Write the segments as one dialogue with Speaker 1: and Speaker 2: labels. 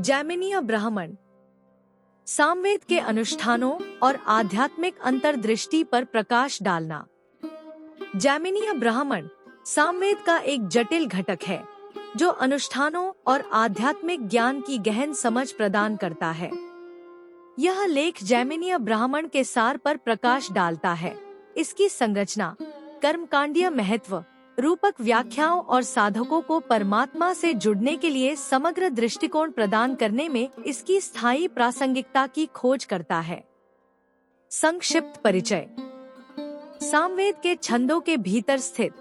Speaker 1: जैमिनीय ब्राह्मण सामवेद के अनुष्ठानों और आध्यात्मिक अंतर्दृष्टि पर प्रकाश डालना। जैमिनीय ब्राह्मण सामवेद का एक जटिल घटक है जो अनुष्ठानों और आध्यात्मिक ज्ञान की गहन समझ प्रदान करता है। यह लेख जैमिनीय ब्राह्मण के सार पर प्रकाश डालता है। इसकी संरचना, कर्मकांडीय महत्व, रूपक व्याख्याओं और साधकों को परमात्मा से जुड़ने के लिए समग्र दृष्टिकोण प्रदान करने में इसकी स्थायी प्रासंगिकता की खोज करता है। संक्षिप्त परिचय। सामवेद के छंदों के भीतर स्थित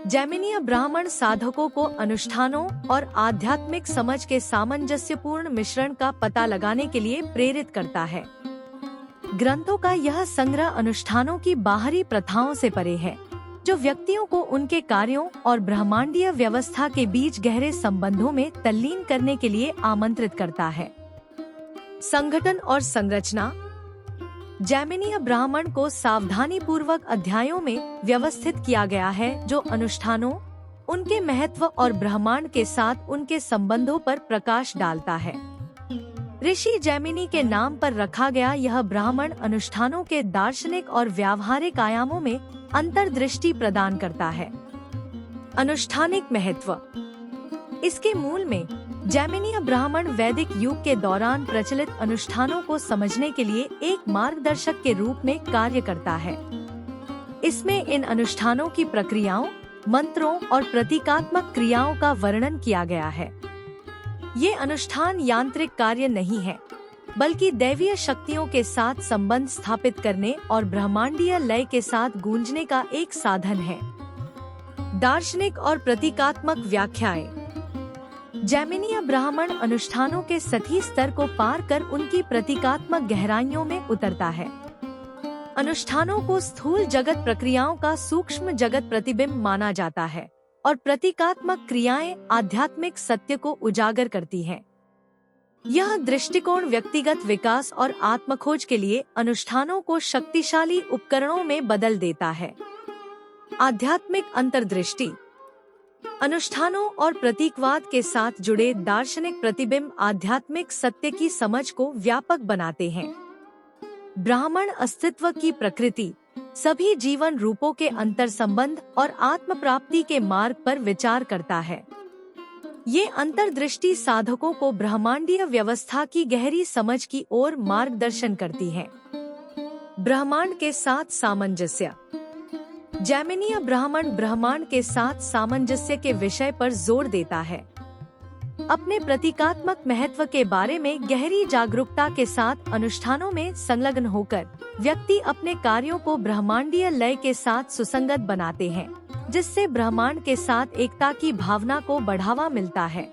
Speaker 1: जैमिनीय ब्राह्मण साधकों को अनुष्ठानों और आध्यात्मिक समझ के सामंजस्यपूर्ण मिश्रण का पता लगाने के लिए प्रेरित करता है। ग्रंथों का यह संग्रह अनुष्ठानों की बाहरी प्रथाओं से परे है, जो व्यक्तियों को उनके कार्यों और ब्रह्मांडीय व्यवस्था के बीच गहरे संबंधों में तल्लीन करने के लिए आमंत्रित करता है। संगठन और संरचना। जैमिनीय ब्राह्मण को सावधानी पूर्वक अध्यायों में व्यवस्थित किया गया है जो अनुष्ठानों, उनके महत्व और ब्रह्मांड के साथ उनके संबंधों पर प्रकाश डालता है। ऋषि जैमिनी के नाम पर रखा गया यह ब्राह्मण अनुष्ठानों के दार्शनिक और व्यावहारिक आयामों में अंतर्दृष्टि प्रदान करता है। अनुष्ठानिक महत्व। इसके मूल में जैमिनीय ब्राह्मण वैदिक युग के दौरान प्रचलित अनुष्ठानों को समझने के लिए एक मार्गदर्शक के रूप में कार्य करता है। इसमें इन अनुष्ठानों की प्रक्रियाओं, मंत्रों और प्रतीकात्मक क्रियाओं का वर्णन किया गया है। ये अनुष्ठान यांत्रिक कार्य नहीं है, बल्कि दैवीय शक्तियों के साथ संबंध स्थापित करने और ब्रह्मांडीय लय के साथ गूंजने का एक साधन है। दार्शनिक और प्रतीकात्मक व्याख्याएं। जैमिनीय ब्राह्मण अनुष्ठानों के सतही स्तर को पार कर उनकी प्रतीकात्मक गहराइयों में उतरता है। अनुष्ठानों को स्थूल जगत प्रक्रियाओं का सूक्ष्म जगत प्रतिबिंब माना जाता है और प्रतीकात्मक क्रियाएं आध्यात्मिक सत्य को उजागर करती हैं। यह दृष्टिकोण व्यक्तिगत विकास और आत्मखोज के लिए अनुष्ठानों को शक्तिशाली उपकरणों में बदल देता है। आध्यात्मिक अंतर्दृष्टि। अनुष्ठानों और प्रतीकवाद के साथ जुड़े दार्शनिक प्रतिबिंब आध्यात्मिक सत्य की समझ को व्यापक बनाते हैं। ब्राह्मण अस्तित्व की प्रकृति, सभी जीवन रूपों के अंतर संबंध और आत्म प्राप्ति के मार्ग पर विचार करता है। ये अंतर्दृष्टि साधकों को ब्रह्मांडीय व्यवस्था की गहरी समझ की ओर मार्गदर्शन करती है। ब्रह्मांड के साथ सामंजस्य। जैमिनीय ब्राह्मण ब्रह्मांड के साथ सामंजस्य के विषय पर जोर देता है। अपने प्रतीकात्मक महत्व के बारे में गहरी जागरूकता के साथ अनुष्ठानों में संलग्न होकर व्यक्ति अपने कार्यों को ब्रह्मांडीय लय के साथ सुसंगत बनाते हैं, जिससे ब्रह्मांड के साथ एकता की भावना को बढ़ावा मिलता है।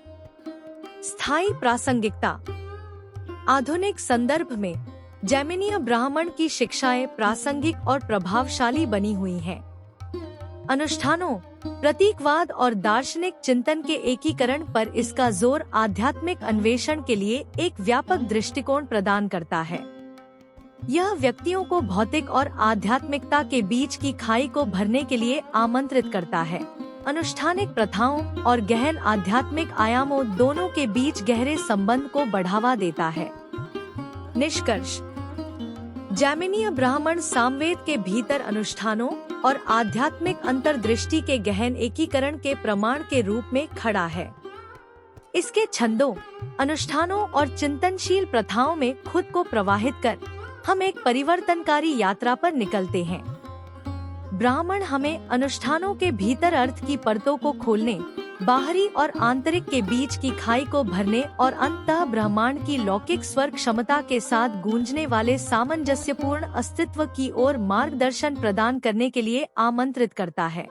Speaker 1: स्थायी प्रासंगिकता। आधुनिक संदर्भ में जैमिनीय ब्राह्मण की शिक्षाएं प्रासंगिक और प्रभावशाली बनी हुई हैं। अनुष्ठानों, प्रतीकवाद और दार्शनिक चिंतन के एकीकरण पर इसका जोर आध्यात्मिक अन्वेषण के लिए एक व्यापक दृष्टिकोण प्रदान करता है। यह व्यक्तियों को भौतिक और आध्यात्मिकता के बीच की खाई को भरने के लिए आमंत्रित करता है। अनुष्ठानिक प्रथाओं और गहन आध्यात्मिक आयामों दोनों के बीच गहरे संबंध को बढ़ावा देता है। निष्कर्ष। जैमिनीय ब्राह्मण सामवेद के भीतर अनुष्ठानों और आध्यात्मिक अंतर्दृष्टि के गहन एकीकरण के प्रमाण के रूप में खड़ा है। इसके छंदों, अनुष्ठानों और चिंतनशील प्रथाओं में खुद को प्रवाहित कर हम एक परिवर्तनकारी यात्रा पर निकलते हैं। ब्राह्मण हमें अनुष्ठानों के भीतर अर्थ की परतों को खोलने, बाहरी और आंतरिक के बीच की खाई को भरने और अंततः ब्रह्मांड की लौकिक स्वर क्षमता के साथ गूंजने वाले सामंजस्यपूर्ण अस्तित्व की ओर मार्गदर्शन प्रदान करने के लिए आमंत्रित करता है।